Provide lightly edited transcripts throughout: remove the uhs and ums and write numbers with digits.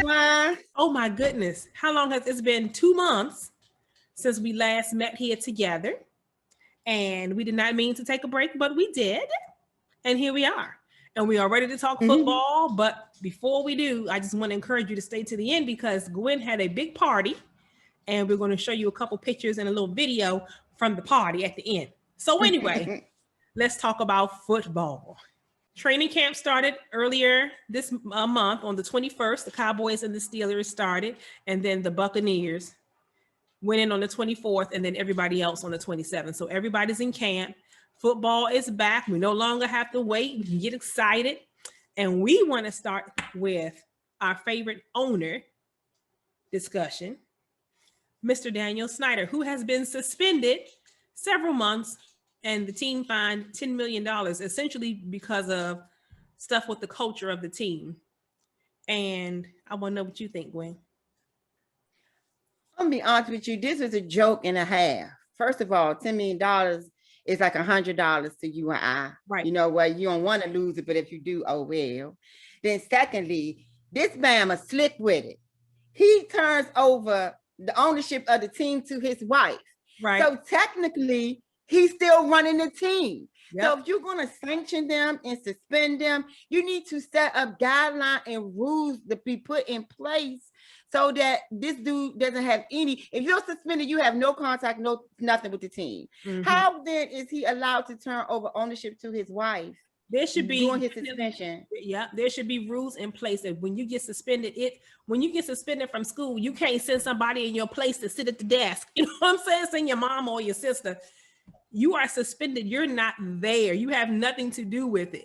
morning, Gwen. Oh my goodness. How long has it's been? 2 months since we last met here together. And we did not mean to take a break, but we did. And here we are. And we are ready to talk football. But before we do, I just want to encourage you to stay to the end because Gwen had a big party. And we're going to show you a couple pictures and a little video from the party at the end. So anyway, let's talk about football. Training camp started earlier this month on the 21st. The Cowboys and the Steelers started, and then the Buccaneers went in on the 24th, and then everybody else on the 27th. So everybody's in camp. Football is back. We no longer have to wait. We can get excited. And we want to start with our favorite owner discussion, Mr. Daniel Snyder, who has been suspended several months, and the team fined $10 million, essentially because of stuff with the culture of the team. And I want to know what you think, Gwen. I'm gonna be honest with you. This is a joke and a half. First of all, $10 million is like $100 to you and I. Right. You know what? You don't want to lose it, but if you do, oh well. Then secondly, this man is slick with it. He turns over the ownership of the team to his wife. Right. So technically, he's still running the team. Yep. So if you're going to sanction them and suspend them, you need to set up guidelines and rules to be put in place so that this dude doesn't have any. If you're suspended, you have no contact, nothing with the team. How then is he allowed to turn over ownership to his wife? There should be during his suspension. Yeah, there should be rules in place that when you get suspended, when you get suspended from school, you can't send somebody in your place to sit at the desk. You know what I'm saying? Send your mom or your sister. You are suspended. You're not there. You have nothing to do with it.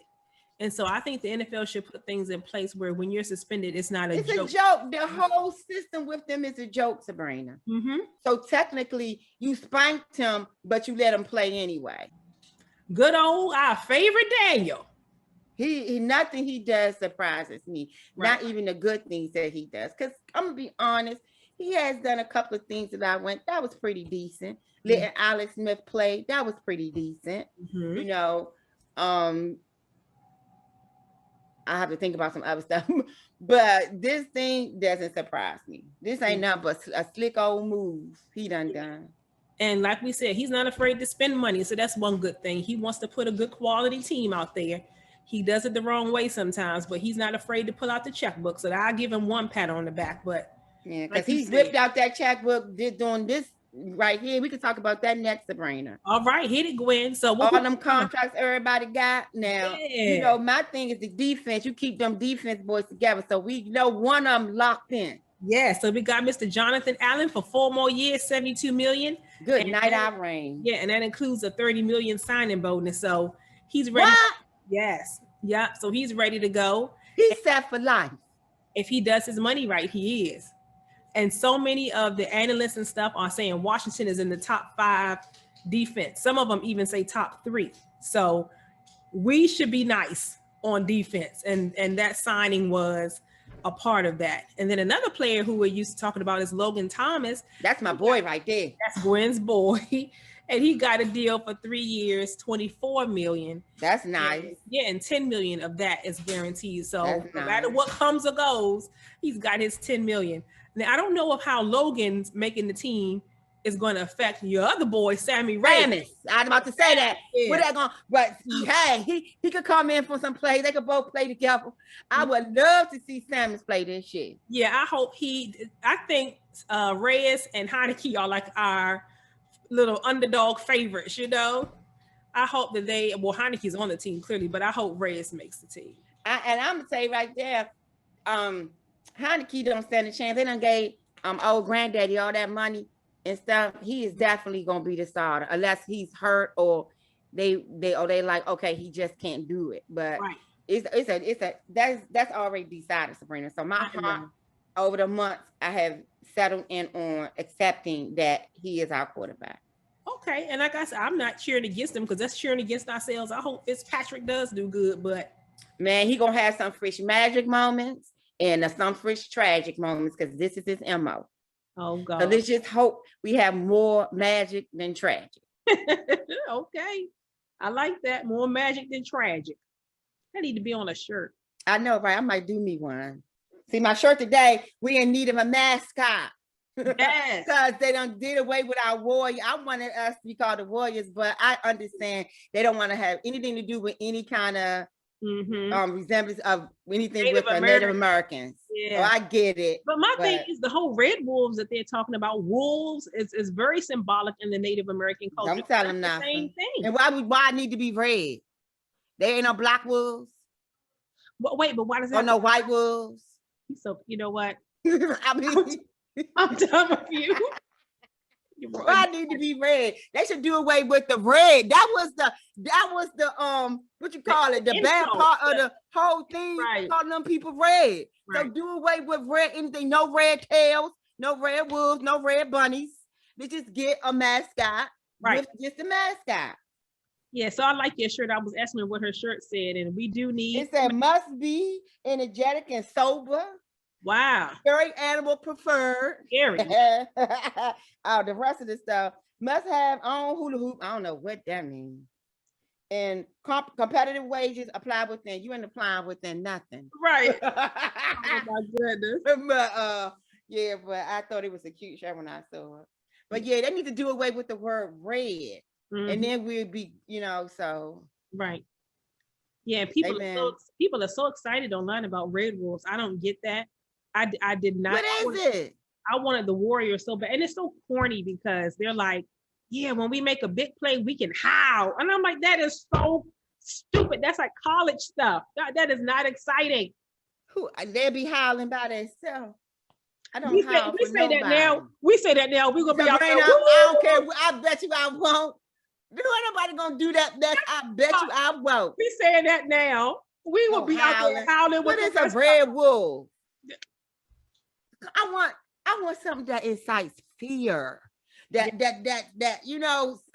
And so I think the NFL should put things in place where when you're suspended, it's not a joke. It's a joke. The whole system with them is a joke, Sabrina. So technically, you spanked him, but you let him play anyway. Good old our favorite Daniel. He nothing he does surprises me. Right. Not even the good things that he does. Because I'm gonna be honest, he has done a couple of things that that was pretty decent. Letting Alex Smith play, that was pretty decent. You know, I have to think about some other stuff. But this thing doesn't surprise me. This ain't nothing but a slick old move he done. And like we said, he's not afraid to spend money. So that's one good thing. He wants to put a good quality team out there. He does it the wrong way sometimes, but he's not afraid to pull out the checkbook. So I'll give him one pat on the back. But yeah, because he whipped out that checkbook doing this right here. We can talk about that next, Sabrina. All right, hit it, Gwen. So all them contracts everybody got now. Yeah. You know, my thing is the defense. You keep them defense boys together. So we know one of them locked in. Yeah, so we got Mr. Jonathan Allen for 4 more years, $72 million. Good night, Irene. Yeah, and that includes a $30 million signing bonus. So he's ready. What? Yes. Yeah. So he's ready to go. He's set for life. If he does his money right, he is. And so many of the analysts and stuff are saying Washington is in the top 5 defense. Some of them even say top 3. So we should be nice on defense. And that signing was a part of that. And then another player who we're used to talking about is Logan Thomas. That's my boy right there. That's Gwen's boy. And he got a deal for 3 years, $24 million. That's nice. And $10 million of that is guaranteed. So no matter what comes or goes, he's got his $10 million. Now, I don't know of how Logan's making the team is going to affect your other boy, Sammy Ramis. I was about to say that. Yeah. What that going? But hey, he could come in for some plays. They could both play together. I would love to see Samus play this shit. Yeah, I think Reyes and Heineke are like our little underdog favorites, you know. I hope that Heineke's on the team clearly, but I hope Reyes makes the team. And I'm gonna say right there, Heineke don't stand a chance. They done gave old granddaddy all that money and stuff. He is definitely gonna be the starter unless he's hurt or they like, okay, he just can't do it. But that's already decided, Sabrina. So my heart over the months I have settled in on accepting that he is our quarterback. Okay, and like I said, I'm not cheering against him because that's cheering against ourselves. I hope Fitzpatrick does do good, but man, he gonna have some fresh magic moments and some fresh tragic moments because this is his MO. Oh God! So let's just hope we have more magic than tragic. Okay, I like that. More magic than tragic. That need to be on a shirt. I know, right? I might do me one. See, my shirt today, we in need of a mascot. Yes. Because they done did away with our warrior. I wanted us to be called the Warriors, but I understand they don't want to have anything to do with any kind of resemblance of anything with Native Americans. Yeah. So I get it. But my thing is the whole red wolves that they're talking about. Wolves is very symbolic in the Native American culture. Don't tell them nothing. Same thing. And why need to be red? They ain't no black wolves. But wait, but why does that? Oh no, white wolves. So you know what? I mean, I'm done with you. Why need to be red? They should do away with the red. That was the what you call it, the bad part of the whole thing, calling them people red. Right. So do away with red, anything, no red tails, no red wolves, no red bunnies. They just get a mascot, with just a mascot. Yeah, so I like your shirt. I was asking her what her shirt said, and we do need. It said must be energetic and sober. Wow. Very animal preferred. Scary. Oh, the rest of the stuff must have on hula hoop. I don't know what that means. And competitive wages apply within. You ain't applying within nothing. Right. Oh my goodness. But yeah, but I thought it was a cute shirt when I saw it. But yeah, they need to do away with the word red. And then we'd be, so. Right. Yeah, people are so excited online about red wolves. I don't get that. I did not. What is it? I wanted the Warriors so bad. And it's so corny because they're like, yeah, when we make a big play, we can howl. And I'm like, that is so stupid. That's like college stuff. That is not exciting. They'll be howling by themselves. I don't We say that now. We say that now. We're going to be out there. I don't care. I bet you I won't. There ain't nobody going to do that. I bet you I won't. We saying that now. We will be out there howling. What is a red wolf? I want something that incites fear. That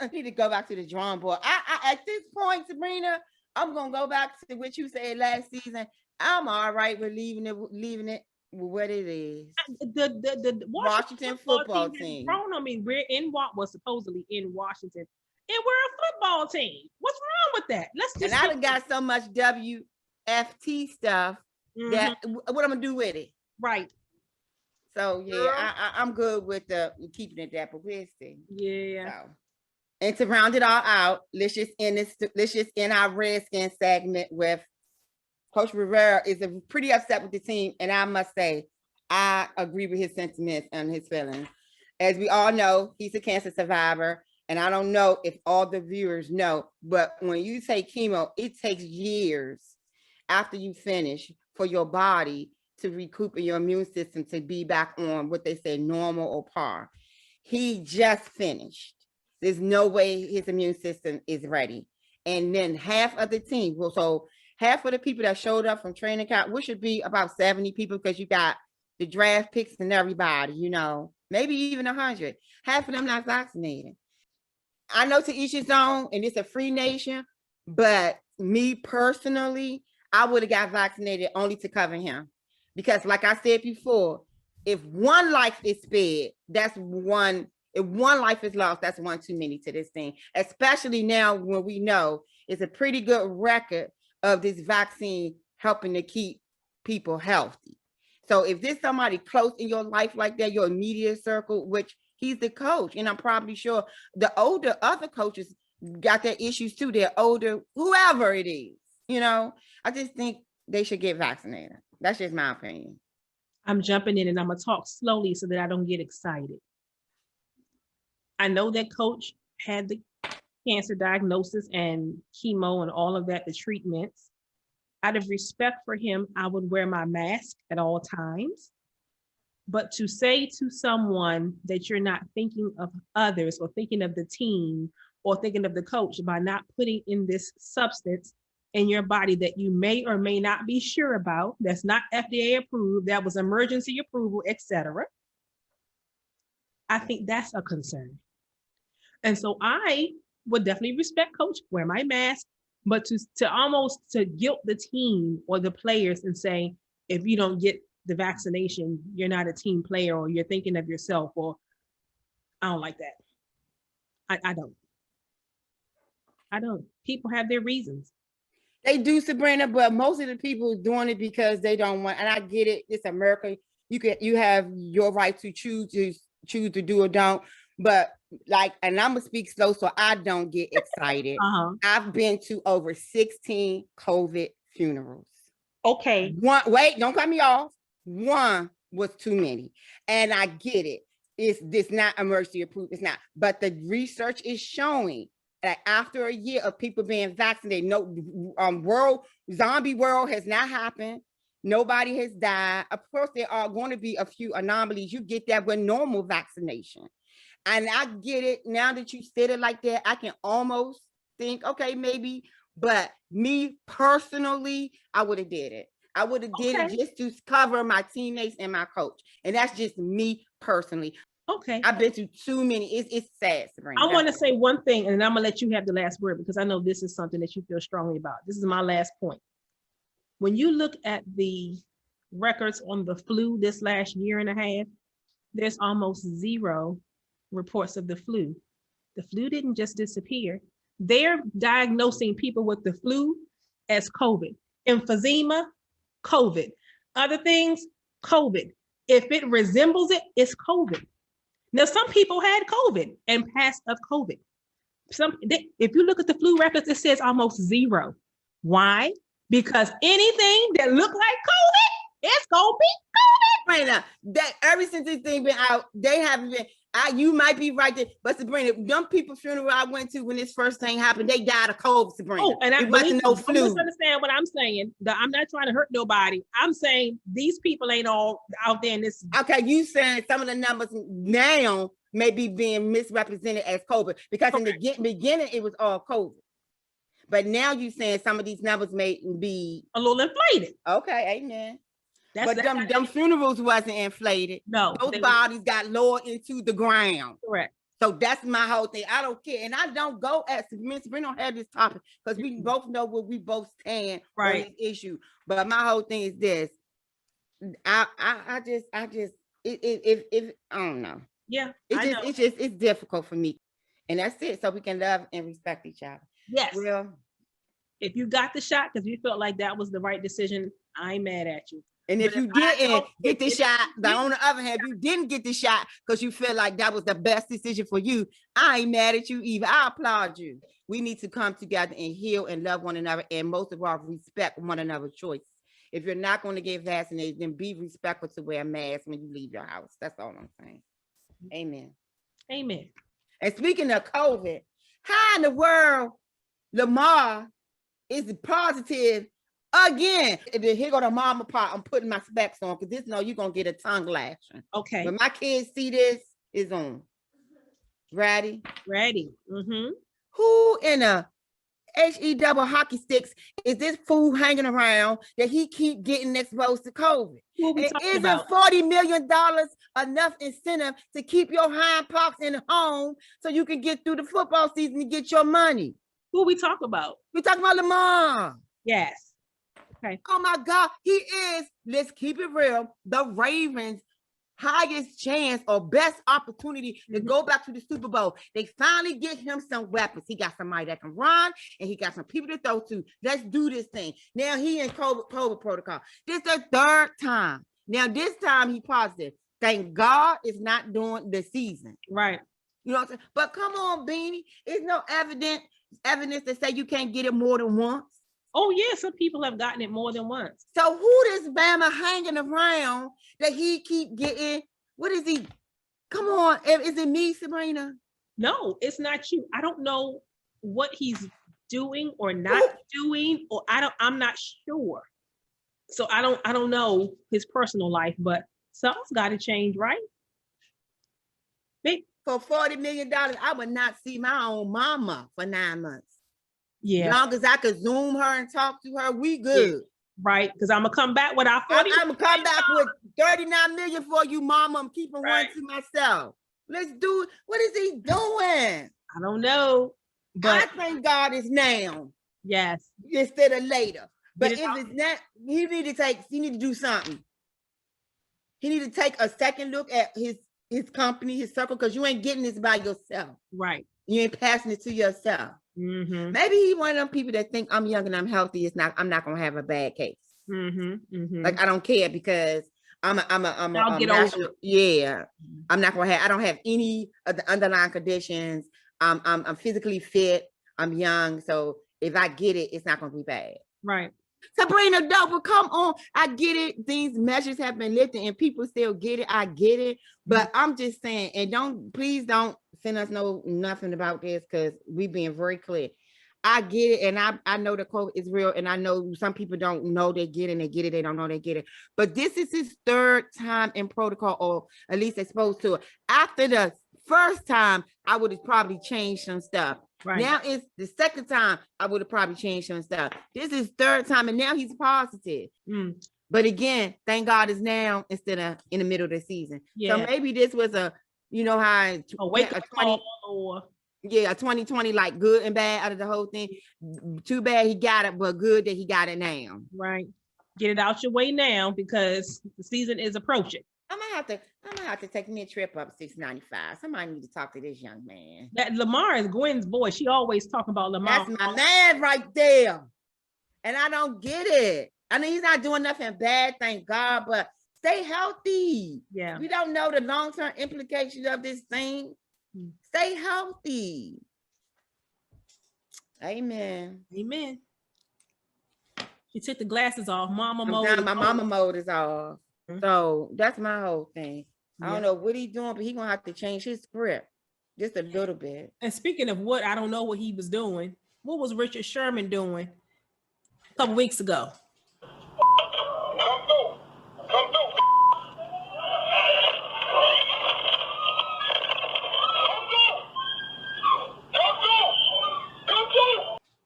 I need to go back to the drawing board. I at this point, Sabrina, I'm gonna go back to what you said last season. I'm all right with leaving it what it is. The Washington football team. Grown on me. We're in what was supposedly in Washington, and we're a football team. What's wrong with that? Let's just. And I done got so much WFT stuff that what I'm gonna do with it? Right. So yeah, I'm good with keeping it that publicity. Yeah. So, and to round it all out, let's just end our Redskin segment with Coach Rivera is pretty upset with the team, and I must say, I agree with his sentiments and his feelings. As we all know, he's a cancer survivor, and I don't know if all the viewers know, but when you take chemo, it takes years after you finish for your body to recoup your immune system to be back on what they say normal or par. He just finished. There's no way his immune system is ready. And then half of the team, so half of the people that showed up from training camp, which should be about 70 people because you got the draft picks and everybody, maybe even 100. Half of them not vaccinated. I know to each his own, and it's a free nation, but me personally, I would have got vaccinated only to cover him. Because like I said before, if one life is spared, that's one. If one life is lost, that's one too many to this thing. Especially now when we know it's a pretty good record of this vaccine helping to keep people healthy. So if there's somebody close in your life like that, your immediate circle, which he's the coach, and I'm probably sure the older other coaches got their issues too. They're older, whoever it is, I just think they should get vaccinated. That's just my opinion. I'm jumping in and I'm going to talk slowly so that I don't get excited. I know that coach had the cancer diagnosis and chemo and all of that, the treatments. Out of respect for him, I would wear my mask at all times. But to say to someone that you're not thinking of others or thinking of the team or thinking of the coach by not putting in this substance in your body that you may or may not be sure about, that's not FDA approved, that was emergency approval, etc. I think that's a concern. And so I would definitely respect coach, wear my mask, but to almost to guilt the team or the players and say, if you don't get the vaccination, you're not a team player or you're thinking of yourself, or I don't like that. I don't. People have their reasons. They do, Sabrina, but most of the people doing it because they don't want, and I get it. It's America. You have your right to choose to do or don't. But like, and I'm gonna speak slow so I don't get excited. I've been to over 16 COVID funerals. Okay. Wait, don't cut me off. One was too many. And I get it. It's this not emergency approved. It's not. But the research is showing that after a year of people being vaccinated, no zombie world has not happened. Nobody has died. Of course, there are going to be a few anomalies. You get that with normal vaccination. And I get it. Now that you said it like that, I can almost think, okay, maybe. But me personally, I would have did it. I would have did it just to cover my teammates and my coach. And that's just me personally. Okay. I've been to too many. It's sad, Sabrina. I want to say one thing, and then I'm going to let you have the last word because I know this is something that you feel strongly about. This is my last point. When you look at the records on the flu this last year and a half, there's almost zero reports of the flu. The flu didn't just disappear. They're diagnosing people with the flu as COVID. Emphysema, COVID. Other things, COVID. If it resembles it, it's COVID. Now, some people had COVID and passed of COVID. If you look at the flu records, it says almost zero. Why? Because anything that looked like COVID, it's gonna be COVID. Sabrina, that ever since this thing been out, they haven't been. You might be right there, but Sabrina, young people funeral I went to when this first thing happened, they died of COVID, Sabrina. Oh, and it wasn't no flu. Don't misunderstand what I'm saying. I'm not trying to hurt nobody. I'm saying these people ain't all out there in this. Okay, you saying some of the numbers now may be being misrepresented as COVID because in the beginning it was all COVID. But now you saying some of these numbers may be a little inflated. Okay, amen. But them funerals wasn't inflated. No. Those bodies got lowered into the ground. Correct. So that's my whole thing. I don't care. And I don't go at we don't have this topic because we both know where we both stand on this issue. But my whole thing is this. I just I don't know. Yeah. It's difficult for me. And that's it. So we can love and respect each other. Yes. Well, if you got the shot because you felt like that was the right decision, I ain't mad at you. And if you didn't get the shot, on the other hand, if you didn't get the shot because you feel like that was the best decision for you, I ain't mad at you either. I applaud you. We need to come together and heal and love one another, and most of all, respect one another's choices. If you're not going to get vaccinated, then be respectful to wear a mask when you leave your house. That's all I'm saying. Amen. Amen. And speaking of COVID, how in the world Lamar is positive again? Here go the mama part. I'm putting my specs on because this you're gonna get a tongue lashing. Okay. When my kids see this, it's on. Ready? Ready. Mm-hmm. Who in a HE double hockey sticks is this fool hanging around that he keep getting exposed to COVID? Isn't $40 million enough incentive to keep your hind parts in home so you can get through the football season and get your money? Who we talk about? We talking about Lamar. Yes. Okay. Oh my God, he is, let's keep it real, the Ravens' highest chance or best opportunity to go back to the Super Bowl. They finally get him some weapons. He got somebody that can run and he got some people to throw to. Let's do this thing. Now he in COVID protocol. This is the third time. Now this time he positive. Thank God it's not during the season. Right. You know what I'm saying? But come on, Beanie. There's no evidence to say you can't get it more than once. Oh, yeah, some people have gotten it more than once. So who is Bama hanging around that he keep getting? What is he? Come on. Is it me, Sabrina? No, it's not you. I don't know what he's doing or not doing, or I'm not sure. So I don't know his personal life, but something's got to change, right? For $40 million, I would not see my own mama for 9 months. Yeah. As long as I could Zoom her and talk to her, we good. Yeah. Right. Because I'm going to come back with our 40. I'm going to come back with 39 million for you, mama. I'm keeping one to myself. Let's do it. What is he doing? I don't know. But I thank God it's now. Yes. Instead of later. But if it's not, he need to do something. He need to take a second look at his company, his circle, because you ain't getting this by yourself. Right. You ain't passing it to yourself. Maybe he one of them people that think I'm young and I'm healthy. I'm not gonna have a bad case. Like I don't care because I'm a national. Yeah, I'm not gonna have. I don't have any of the underlying conditions. I'm physically fit. I'm young, so if I get it, it's not gonna be bad. Right. Sabrina, but come on. I get it. These measures have been lifted and people still get it. I get it. But I'm just saying, and please don't send us nothing about this because we're being very clear. I get it. And I know the quote is real. And I know some people don't know they get it. They get it. They don't know they get it. But this is his third time in protocol, or at least exposed to it. After the first time, I would have probably changed some stuff. Right. Now it's the second time I would have probably changed some stuff. This is third time, and now he's positive. But again, thank God it's now instead of in the middle of the season. Yeah. So maybe this was a 2020 like good and bad out of the whole thing. Too bad he got it, but good that he got it now. Right. Get it out your way now because the season is approaching. I'm gonna have to take me a trip up 695. Somebody need to talk to this young man. That Lamar is Gwen's boy. She always talking about Lamar. That's my man right there. And I don't get it. I mean, he's not doing nothing bad, thank God, but stay healthy. Yeah. We don't know the long-term implications of this thing. Stay healthy. Amen. Amen. She took the glasses off. Mama mode. My mama mode is off. So that's my whole thing. I don't know what he's doing, but he's gonna have to change his script just a little bit. And speaking of what, I don't know what he was doing. What was Richard Sherman doing a couple weeks ago? Come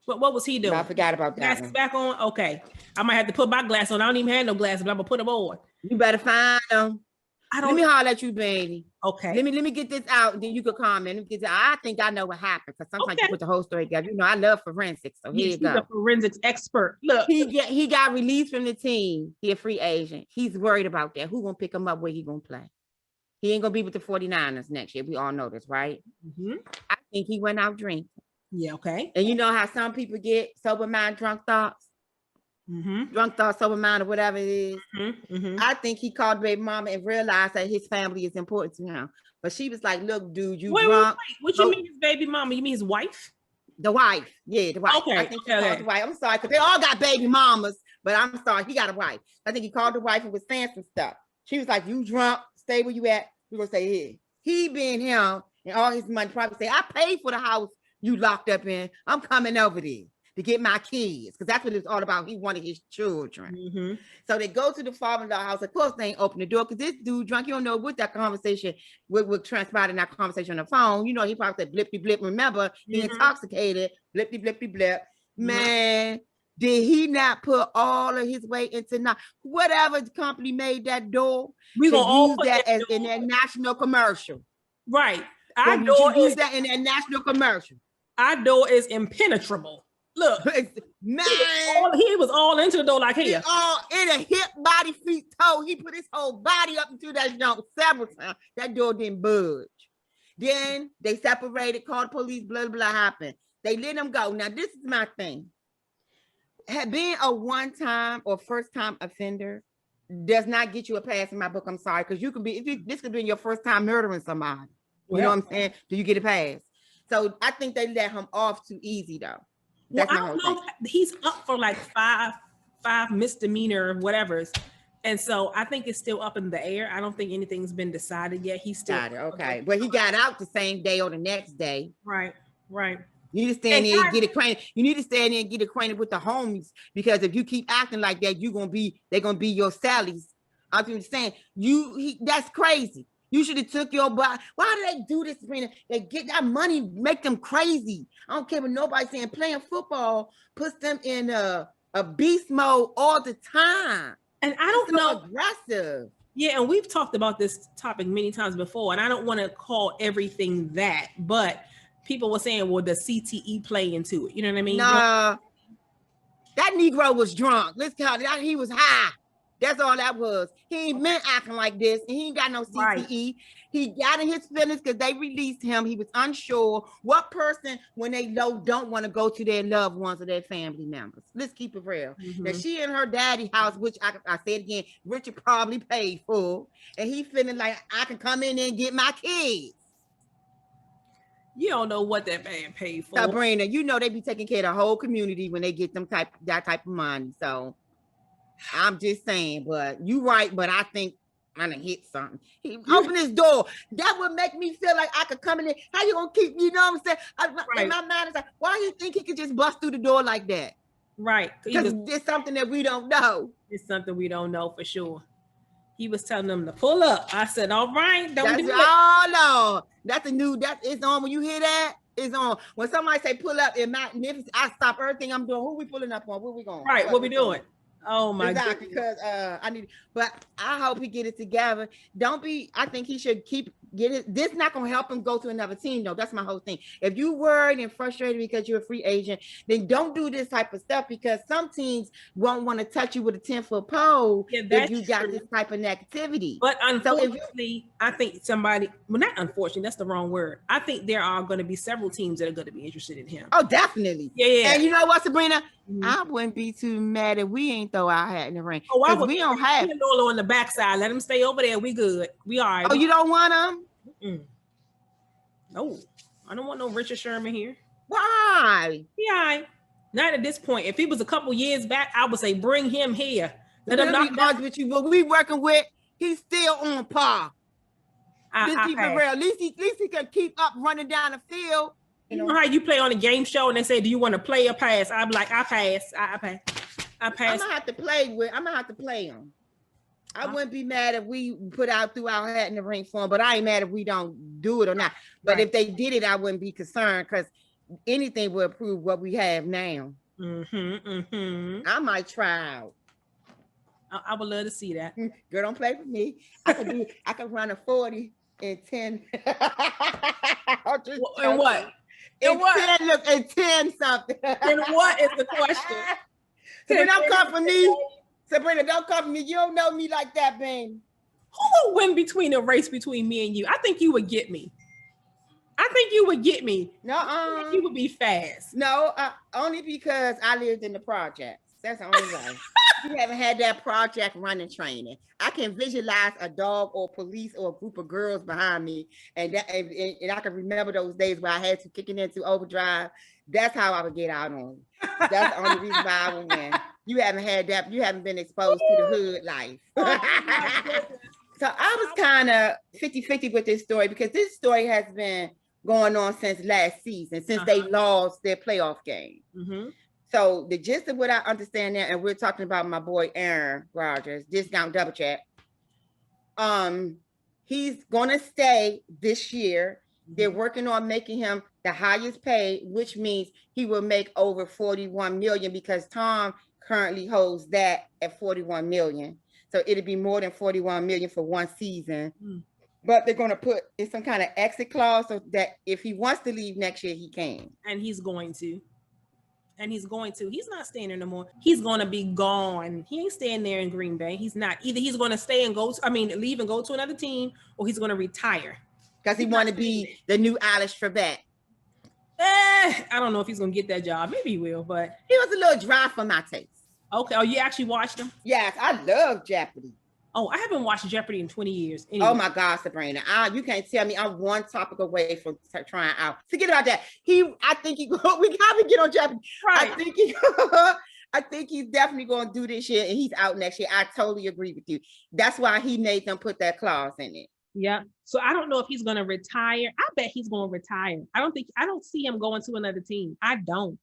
through. What was he doing? I forgot about that. Glasses back on? Okay. I might have to put my glasses on. I don't even have no glasses, but I'm gonna put them on. You better find them. Let me holler at you, baby. Okay. Let me get this out, and then you can comment. I think I know what happened because sometimes you put the whole story together. I love forensics, so here you go. He's a forensics expert. Look, he got released from the team. He a free agent. He's worried about that. Who gonna pick him up? Where he gonna play? He ain't gonna be with the 49ers next year. We all know this, right? I think he went out drinking. Yeah. Okay. And you know how some people get sober mind, drunk thoughts. Drunk thoughts, sober mind, or whatever it is. I think he called baby mama and realized that his family is important to him. But she was like, "Look, dude, you drunk." Wait. What you mean his baby mama? You mean his wife? The wife, yeah, the wife. Okay. I think he called the wife. I'm sorry, because they all got baby mamas, but I'm sorry, he got a wife. I think he called the wife and was saying some stuff. She was like, "You drunk? Stay where you at." We gonna say, "Here." He being him and all his money, probably say, "I paid for the house you locked up in. I'm coming over there to get my kids," because that's what it was all about. He wanted his children. So they go to the father-in-law house. Of course, they ain't open the door because this dude drunk. You don't know what that conversation would transpire in that conversation on the phone. You know, he probably said blippy blip. Remember, he intoxicated. Blippy blippy blip. Man, did he not put all of his weight into whatever company made that door? We gonna all use that as in that national commercial, right? Our door use that in that national commercial. Our door is impenetrable. Look, man, he was all into the door like here. All in a hip, body, feet, toe. He put his whole body up into that jump several times. That door didn't budge. Then they separated, called the police, blah, blah, blah happened. They let him go. Now, this is my thing. Being a one-time or first-time offender does not get you a pass in my book. I'm sorry, because this could be your first time murdering somebody. You know what I'm saying? Do you get a pass? So I think they let him off too easy, though. That's I don't know. He's up for like five misdemeanor whatever's, and so I think it's still up in the air. I don't think anything's been decided yet. He's still okay. But he got out the same day or the next day. Right. You need to stand there and get acquainted. You need to stand there and get acquainted with the homies, because if you keep acting like that, they're gonna be your Sallies. I'm just saying, that's crazy. You should have took your body. Why do they do this, Sabrina? They get that money, make them crazy. I don't care what nobody's saying. Playing football puts them in a beast mode all the time. And I don't know. Aggressive. Yeah, and we've talked about this topic many times before, and I don't want to call everything that, but people were saying, well, the CTE play into it. You know what I mean? Nah, that Negro was drunk. Let's count it out. He was high. That's all that was. He ain't been acting like this, and he ain't got no CTE. Right. He got in his feelings because they released him. He was unsure. What person, when they don't want to go to their loved ones or their family members? Let's keep it real. Now, she in her daddy house, which I said again, Richard probably paid for, and he feeling like I can come in there and get my kids. You don't know what that man paid for. Sabrina, you know they be taking care of the whole community when they get that type of money. So I'm just saying, but you right, but I think I'm gonna hit something. He opened his door. That would make me feel like I could come in there. How you gonna keep, you know what I'm saying? In my mind, it's like, why do you think he could just bust through the door like that? Right. Because it's something that we don't know. It's something we don't know for sure. He was telling them to pull up. I said, all right, don't do it. Oh, Lord. That is on. When you hear that, it's on. When somebody say pull up in my Memphis, I stop everything I'm doing. Who we pulling up on? Where we going? Right, what we doing? Oh my God. Exactly, because but I hope he get it together. I think he should get it. This not gonna help him go to another team, though. That's my whole thing. If you worried and frustrated because you're a free agent, then don't do this type of stuff, because some teams won't want to touch you with a 10-foot pole if you got this type of negativity. But unfortunately, I think not unfortunately, that's the wrong word. I think there are going to be several teams that are going to be interested in him. Oh, definitely. Yeah. And you know what, Sabrina? I wouldn't be too mad if we ain't throw our hat in the ring. Oh, we don't have Lolo on the backside. Let him stay over there. We good. We all right. Oh, you don't want him? No, I don't want no Richard Sherman here. Why? Yeah, not at this point. If he was a couple years back, I would say bring him here. Let him not bug with you. What we working with, he's still on par. Let's keep it real. At least he can keep up running down the field. You know how you play on a game show and they say, do you want to play or pass? I'm like, I pass. I pass. I'm gonna have to play him. I wouldn't be mad if we threw our hat in the ring for him, but I ain't mad if we don't do it or not. But if they did it, I wouldn't be concerned, because anything will improve what we have now. I might try out. I would love to see that. Girl, don't play with me. I could run a 40 in 10. And what? And 10, look, and 10 something. Then what is the question? Sabrina, don't come for me. Sabrina, don't come for me. You don't know me like that, babe. Who will win between a race between me and you? I think you would get me. No, you would be fast. No, only because I lived in the projects. That's the only way. You haven't had that project running training. I can visualize a dog or police or a group of girls behind me, and I can remember those days where I had to kick it into overdrive. That's how I would get out on you. That's the only reason why I would win. You haven't had that. You haven't been exposed to the hood life. So I was kind of 50-50 with this story, because this story has been going on since last season, since they lost their playoff game. So the gist of what I understand now, and we're talking about my boy Aaron Rodgers, discount double check. He's gonna stay this year. They're working on making him the highest paid, which means he will make over 41 million, because Tom currently holds that at 41 million. So it'll be more than 41 million for one season. But they're going to put in some kind of exit clause so that if he wants to leave next year, he can. And he's going to. He's not staying there no more. He's going to be gone. He ain't staying there in Green Bay. He's not. Either he's going to stay and leave and go to another team, or he's going to retire. Because he want to be the new Alex Trebek. I don't know if he's going to get that job. Maybe he will, but. He was a little dry for my taste. Okay. Oh, you actually watched him? Yes, I love Jeopardy. Oh, I haven't watched Jeopardy in 20 years. Anyway. Oh my God, Sabrina. You can't tell me I'm one topic away from trying out. Forget about that. We gotta get on Jeopardy. Right. I think he's definitely going to do this year, and he's out next year. I totally agree with you. That's why he made them put that clause in it. Yeah. So I don't know if he's going to retire. I bet he's going to retire. I don't see him going to another team. I don't.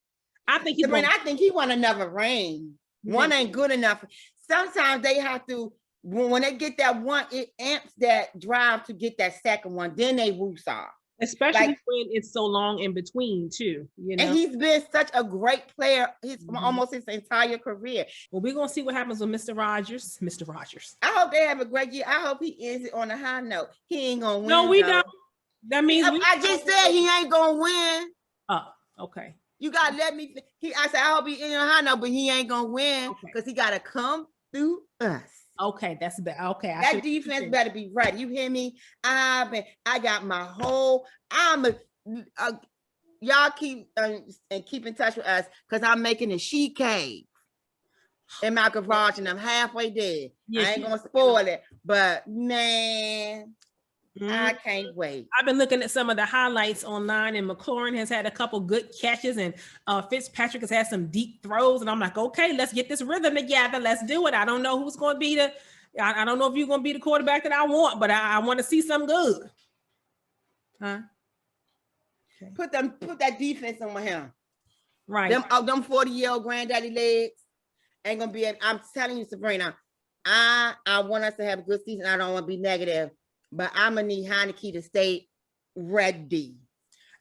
I think I think he want another ring. One ain't good enough. Sometimes they have to, when they get that one, it amps that drive to get that second one. Then they woosah. Especially when it's so long in between too. You know? And he's been such a great player almost his entire career. Well, we're gonna see what happens with Mr. Rodgers. Mr. Rodgers. I hope they have a great year. I hope he ends it on a high note. He ain't gonna win. No, we don't. That means I just said he ain't gonna win. Oh, okay. You gotta let me. I said I hope he ends on a high note, but he ain't gonna win because he gotta come through us. Okay, that's better. Okay, That defense better be ready. You hear me? I got my whole. Y'all keep and keep in touch with us because I'm making a she cave in my garage and I'm halfway there. I ain't gonna spoil it, but man, I can't wait. I've been looking at some of the highlights online, and McLaurin has had a couple good catches, and Fitzpatrick has had some deep throws. And I'm like, okay, let's get this rhythm together. Let's do it. I don't know who's going to be I don't know if you're going to be the quarterback that I want, but I want to see some good. Huh? Okay. Put that defense on him. Right. Them 40-year-old granddaddy legs ain't gonna be. I'm telling you, Sabrina, I want us to have a good season. I don't want to be negative, but I'm gonna need Heineke to stay ready.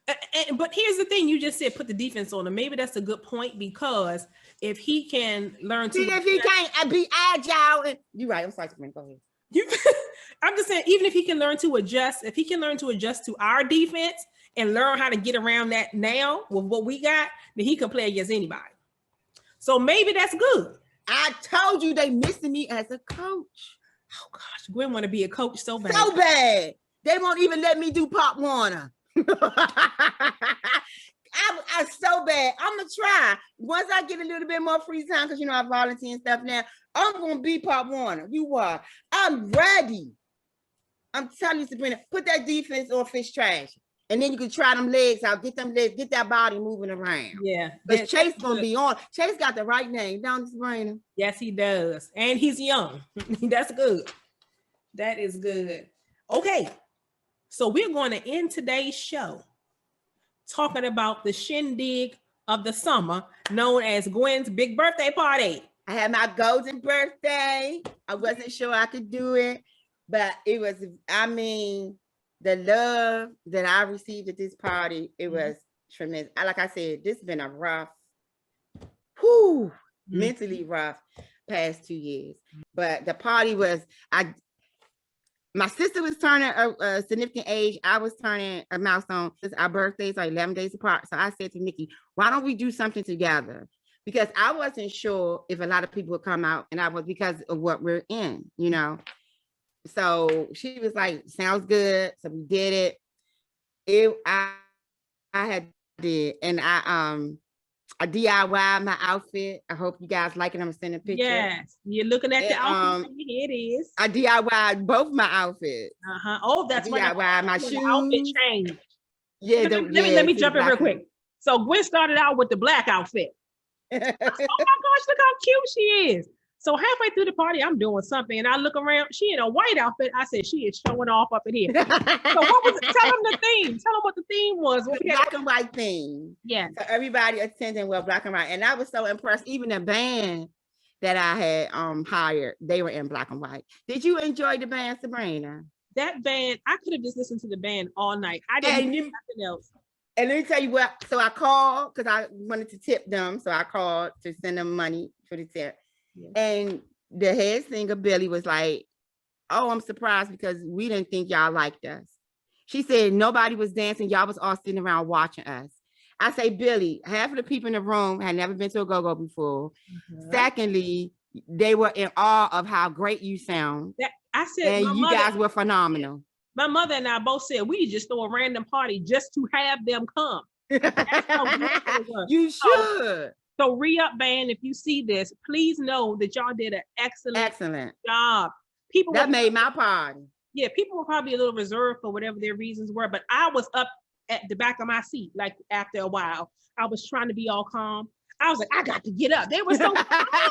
But here's the thing: you just said put the defense on him. Maybe that's a good point because if he can learn to, if he can't be agile, and you're right. I'm sorry, Sabrina. Go ahead. I'm just saying, even if he can learn to adjust, to our defense and learn how to get around that now with what we got, then he can play against anybody. So maybe that's good. I told you they missing me as a coach. Oh gosh, Gwen want to be a coach so bad. So bad. They won't even let me do Pop Warner. I'm so bad. I'm gonna try. Once I get a little bit more free time, because I volunteer and stuff now, I'm gonna be Pop Warner. You are. I'm ready. I'm telling you, Sabrina, put that defense on Fish Trash. And then you can try them legs out, get them legs, get that body moving around. Yeah. Because Chase gonna be on. Chase got the right name, don't you, Sabrina? Yes, he does. And he's young. That's good. That is good. Okay. So we're going to end today's show talking about the shindig of the summer known as Gwen's big birthday party. I had my golden birthday. I wasn't sure I could do it, but it was, the love that I received at this party, it was tremendous. Like I said, this has been a rough, mentally rough past 2 years. But the party was, my sister was turning a significant age. I was turning a milestone. Since our birthdays are 11 days apart. So I said to Nikki, why don't we do something together? Because I wasn't sure if a lot of people would come out, and I was, because of what we're in, So she was like, sounds good. So we did it. I did. And I DIY my outfit. I hope you guys like it. I'm gonna send a picture. Yes, you're looking at the outfit. Here it is. I DIY both my outfits. Oh, that's right. I DIY my shoes. Outfit change. Yeah. Let me jump in real quick. So Gwen started out with the black outfit. Oh my gosh, look how cute she is. So halfway through the party, I'm doing something, and I look around. She in a white outfit. I said, she is showing off up in here. So what was it? Tell them the theme. Tell them what the theme was. Black and white theme. Yeah. So everybody attending was black and white, and I was so impressed. Even the band that I had hired, they were in black and white. Did you enjoy the band, Sabrina? That band, I could have just listened to the band all night. I didn't do nothing else. And let me tell you what. So I called because I wanted to tip them. So I called to send them money for the tip. Yeah. And the head singer, Billy, was like, oh, I'm surprised because we didn't think y'all liked us. She said nobody was dancing. Y'all was all sitting around watching us. I say, Billy, half of the people in the room had never been to a go-go before. Secondly, they were in awe of how great you sound. I said, and you guys were phenomenal. My mother and I both said we just throw a random party just to have them come. That's how you should. So re-up band, if you see this, please know that y'all did an excellent job. People that made my party. Yeah, people were probably a little reserved for whatever their reasons were, but I was up at the back of my seat. Like after a while, I was trying to be all calm. I was like, I got to get up. They were so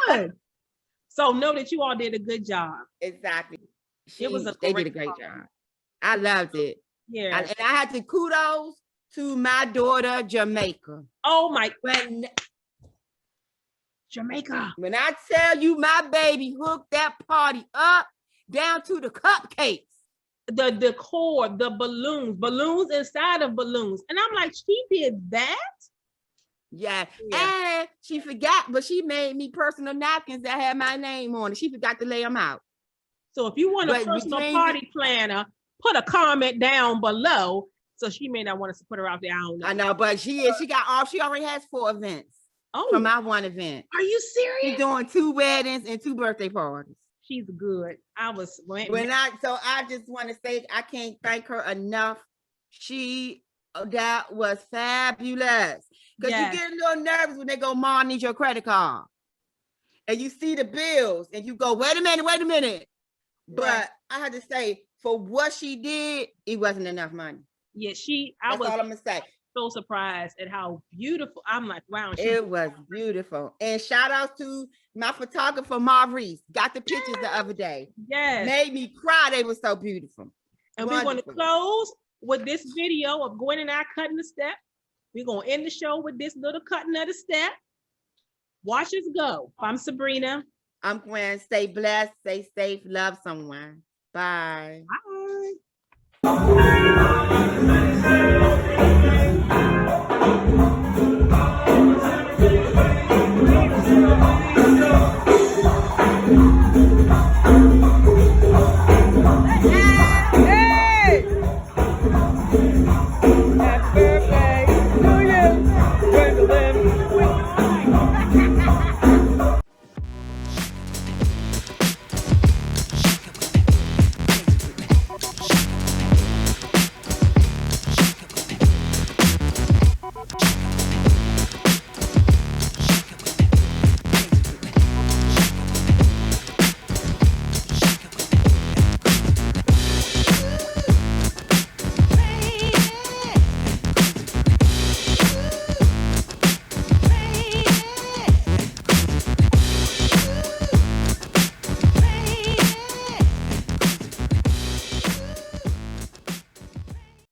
fun. So know that you all did a good job. Exactly. They did a great job. I loved it. Yeah. And I had to kudos to my daughter, Jamaica. Oh my Jamaica. When I tell you my baby hooked that party up down to the cupcakes. The decor, the balloons inside of balloons. And I'm like, she did that? Yeah. And she forgot, but she made me personal napkins that had my name on it. She forgot to lay them out. So if you want a personal party planner, put a comment down below. So she may not want us to put her out there. I know, but she already has 4 events. Oh, from my one event. Are you serious? She's doing 2 weddings and 2 birthday parties. She's good. I just want to say I can't thank her enough. That was fabulous. Because you get a little nervous when they go, Mom, need your credit card. And you see the bills and you go, wait a minute. But I had to say, for what she did, it wasn't enough money. Yeah, That's all I'm gonna say. So surprised at how beautiful. I'm like, wow. It was beautiful. And shout out to my photographer, Maurice. Got the pictures the other day. Yes. Made me cry. They were so beautiful. And we're going to close with this video of Gwen and I cutting the step. We're going to end the show with this little cutting of the step. Watch us go. I'm Sabrina. I'm Gwen. Stay blessed. Stay safe. Love someone. Bye. Bye.